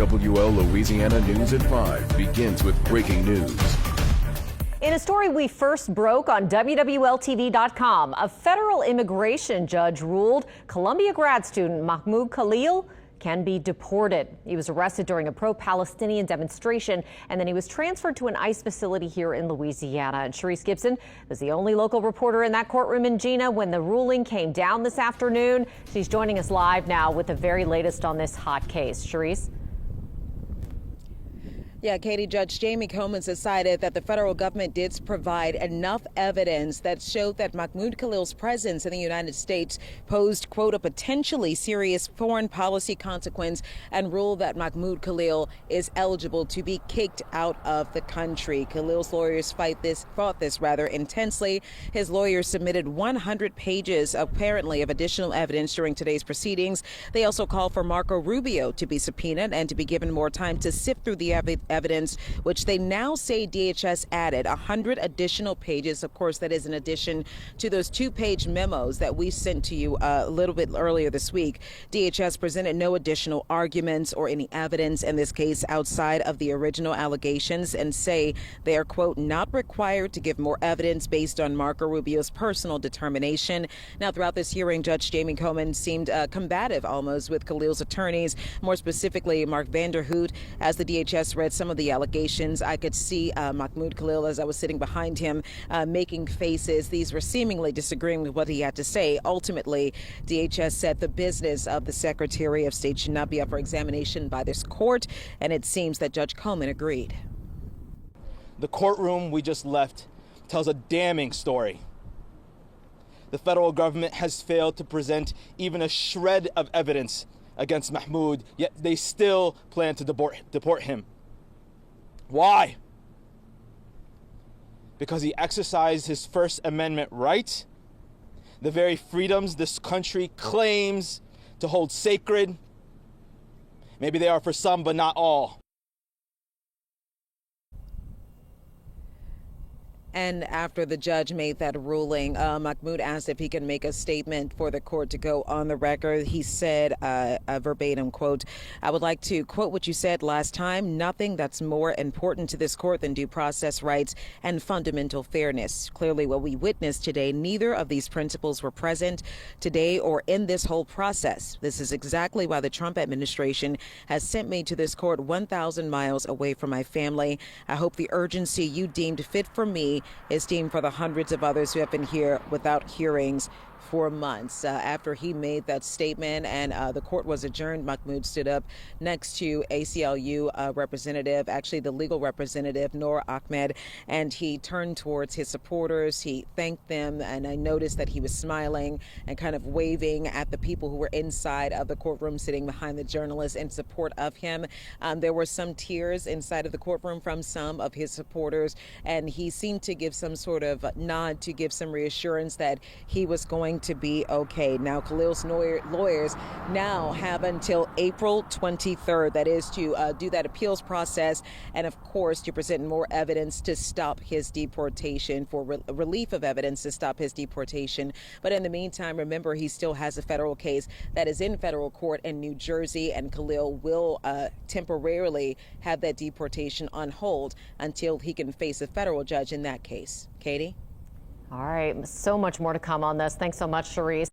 WL Louisiana News at 5 begins with breaking news. In a story we first broke on WWLTV.com, a federal immigration judge ruled Columbia grad student Mahmoud Khalil can be deported. He was arrested during a pro-Palestinian demonstration, and then he was transferred to an ICE facility here in Louisiana. And Sharice Gibson was the only local reporter in that courtroom in Gina when the ruling came down this afternoon. She's joining us live now with the very latest on this hot case. Sharice? Yeah, Katie, Judge Jamie Coleman decided that the federal government did provide enough evidence that showed that Mahmoud Khalil's presence in the United States posed, quote, a potentially serious foreign policy consequence, and ruled that Mahmoud Khalil is eligible to be kicked out of the country. Khalil's lawyers fought this intensely. His lawyers submitted 100 pages, apparently, of additional evidence during today's proceedings. They also called for Marco Rubio to be subpoenaed and to be given more time to sift through the evidence, which they now say DHS added 100 additional pages. Of course, that is in addition to those 2-page memos that we sent to you a little bit earlier this week. DHS presented no additional arguments or any evidence in this case outside of the original allegations, and say they are, quote, not required to give more evidence based on Marco Rubio's personal determination. Now, throughout this hearing, Judge Jamie Coleman seemed combative almost with Khalil's attorneys, more specifically Mark Vanderhoot. As the DHS read some of the allegations, I could see Mahmoud Khalil, as I was sitting behind him, making faces. These were seemingly disagreeing with what he had to say. Ultimately, DHS said the business of the Secretary of State should not be up for examination by this court, and it seems that Judge Coleman agreed. The courtroom we just left tells a damning story. The federal government has failed to present even a shred of evidence against Mahmoud, yet they still plan to deport him. Why? Because he exercised his First Amendment right, the very freedoms this country claims to hold sacred. Maybe they are for some, but not all. And after the judge made that ruling, Mahmoud asked if he can make a statement for the court to go on the record. He said, verbatim, quote, I would like to quote what you said last time, nothing that's more important to this court than due process rights and fundamental fairness. Clearly, what we witnessed today, neither of these principles were present today or in this whole process. This is exactly why the Trump administration has sent me to this court 1,000 miles away from my family. I hope the urgency you deemed fit for me is deemed for the hundreds of others who have been here without hearings for months. After he made that statement and the court was adjourned, Mahmoud stood up next to ACLU representative, actually the legal representative, Noor Ahmed, and he turned towards his supporters. He thanked them, and I noticed that he was smiling and kind of waving at the people who were inside of the courtroom sitting behind the journalists in support of him. There were some tears inside of the courtroom from some of his supporters, and he seemed to give some sort of nod to give some reassurance that he was going to be okay. Now, Khalil's lawyers now have until April 23rd, that is to do that appeals process, and of course to present more evidence to stop his deportation, for relief of evidence to stop his deportation. But in the meantime, remember, he still has a federal case that is in federal court in New Jersey, and Khalil will temporarily have that deportation on hold until he can face a federal judge in that case. Katie? All right, so much more to come on this. Thanks so much, Sharice.